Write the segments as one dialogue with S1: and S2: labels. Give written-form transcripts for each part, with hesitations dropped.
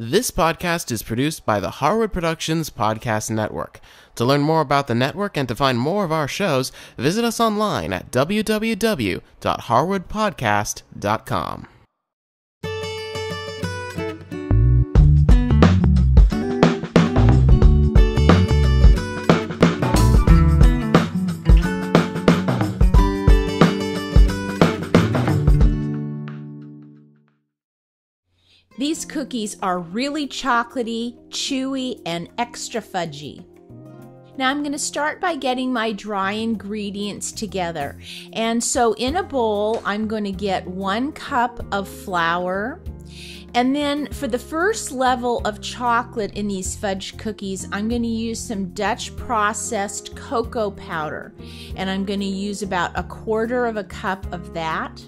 S1: This podcast is produced by the Harwood Productions Podcast Network. To learn more about the network and to find more of our shows, visit us online at www.harwoodpodcast.com.
S2: These cookies are really chocolatey, chewy, and extra fudgy. Now I'm going to start by getting my dry ingredients together. And so in a bowl, I'm going to get 1 cup of flour. And then for the first level of chocolate in these fudge cookies, I'm going to use some Dutch processed cocoa powder. And I'm going to use about 1/4 cup of that.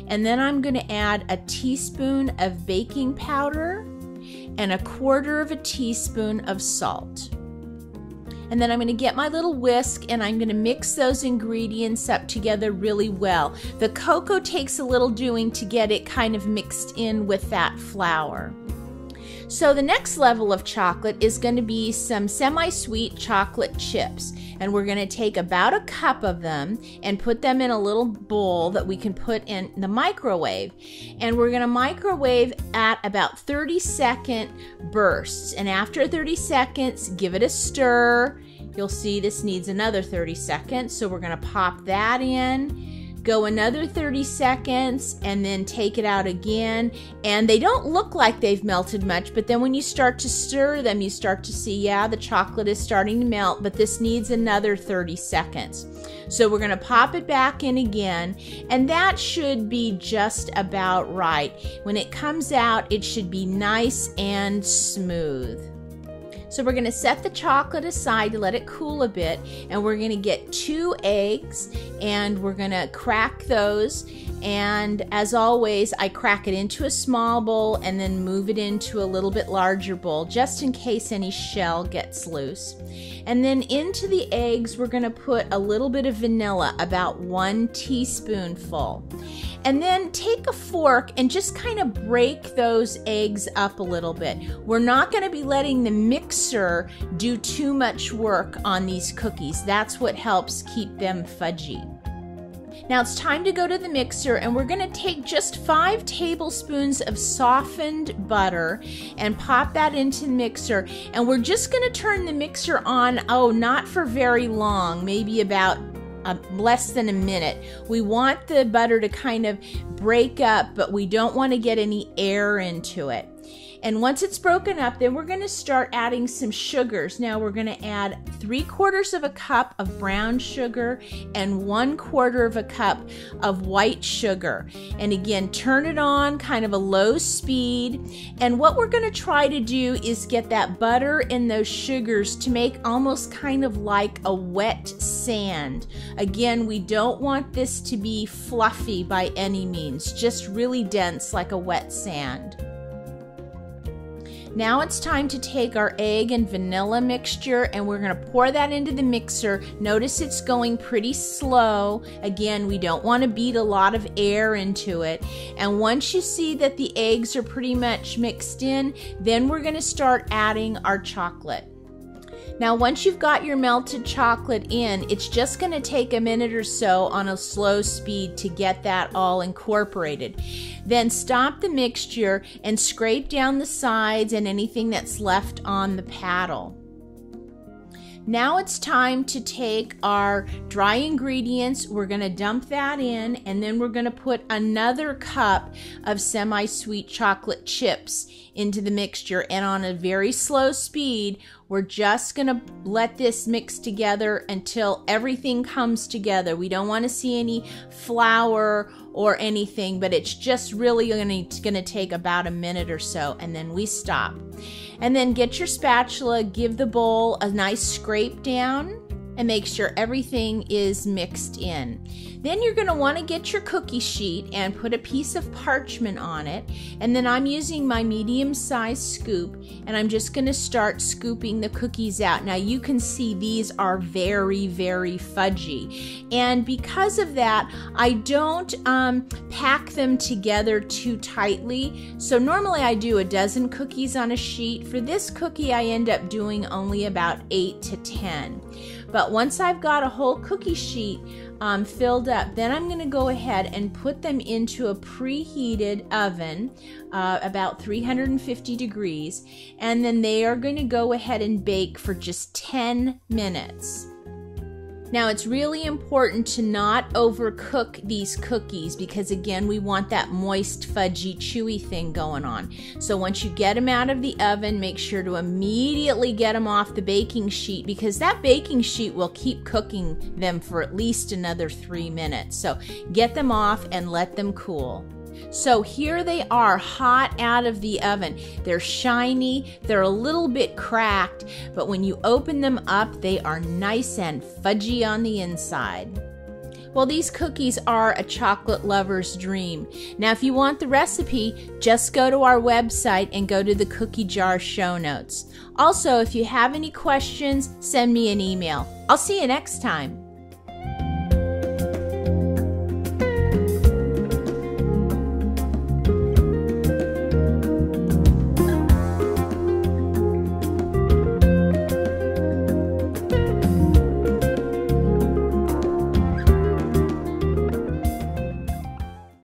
S2: And then I'm going to add a teaspoon of baking powder and 1/4 teaspoon of salt. And then I'm going to get my little whisk and I'm going to mix those ingredients up together really well. The cocoa takes a little doing to get it kind of mixed in with that flour. So the next level of chocolate is going to be some semi-sweet chocolate chips. And we're going to take about 1 cup of them and put them in a little bowl that we can put in the microwave. And we're going to microwave at about 30-second bursts. And after 30 seconds, give it a stir. You'll see this needs another 30 seconds. So we're going to pop that in. Go another 30 seconds and then take it out again. And they don't look like they've melted much, but then when you start to stir them, you start to see, yeah, the chocolate is starting to melt, but this needs another 30 seconds. So we're gonna pop it back in again, and that should be just about right. When it comes out, it should be nice and smooth. So we're going to set the chocolate aside to let it cool a bit, and we're going to get 2 eggs and we're going to crack those. And as always, I crack it into a small bowl and then move it into a little bit larger bowl just in case any shell gets loose. And then into the eggs, we're going to put a little bit of vanilla, about 1 teaspoonful. And then take a fork and just kind of break those eggs up a little bit. We're not going to be letting the mixer do too much work on these cookies. That's what helps keep them fudgy. Now it's time to go to the mixer, and we're going to take just 5 tablespoons of softened butter and pop that into the mixer. And we're just going to turn the mixer on, not for very long, maybe about less than a minute. We want the butter to kind of break up, but we don't want to get any air into it. And once it's broken up, then we're going to start adding some sugars. Now we're going to add 3/4 cup of brown sugar and 1/4 cup of white sugar. And again, turn it on kind of a low speed. And what we're going to try to do is get that butter and those sugars to make almost kind of like a wet sand. Again, we don't want this to be fluffy by any means, just really dense like a wet sand. Now it's time to take our egg and vanilla mixture, and we're going to pour that into the mixer. Notice it's going pretty slow. Again, we don't want to beat a lot of air into it. And once you see that the eggs are pretty much mixed in, then we're going to start adding our chocolate. Now, once you've got your melted chocolate in, it's just going to take a minute or so on a slow speed to get that all incorporated. Then stop the mixture and scrape down the sides and anything that's left on the paddle. Now it's time to take our dry ingredients. We're going to dump that in, and then we're going to put another cup of semi-sweet chocolate chips into the mixture. And on a very slow speed, we're just going to let this mix together until everything comes together. We don't want to see any flour or anything, but it's just really going to take about a minute or so, and then we stop. And then get your spatula, give the bowl a nice scrape down. and make sure everything is mixed in. Then you're going to want to get your cookie sheet and put a piece of parchment on it, and then I'm using my medium-sized scoop, and I'm just going to start scooping the cookies out. Now you can see these are very, very fudgy, and because of that I don't pack them together too tightly. So normally I do a dozen cookies on a sheet. For this cookie I end up doing only about 8 to 10. But once I've got a whole cookie sheet filled up, then I'm going to go ahead and put them into a preheated oven, about 350 degrees, and then they are going to go ahead and bake for just 10 minutes. Now it's really important to not overcook these cookies because again we want that moist, fudgy, chewy thing going on. So once you get them out of the oven, make sure to immediately get them off the baking sheet because that baking sheet will keep cooking them for at least another 3 minutes. So get them off and let them cool. So here they are, hot out of the oven. They're shiny, they're a little bit cracked, but when you open them up, they are nice and fudgy on the inside. Well, these cookies are a chocolate lover's dream. Now, if you want the recipe, just go to our website and go to the cookie jar show notes. Also, if you have any questions, send me an email. I'll see you next time.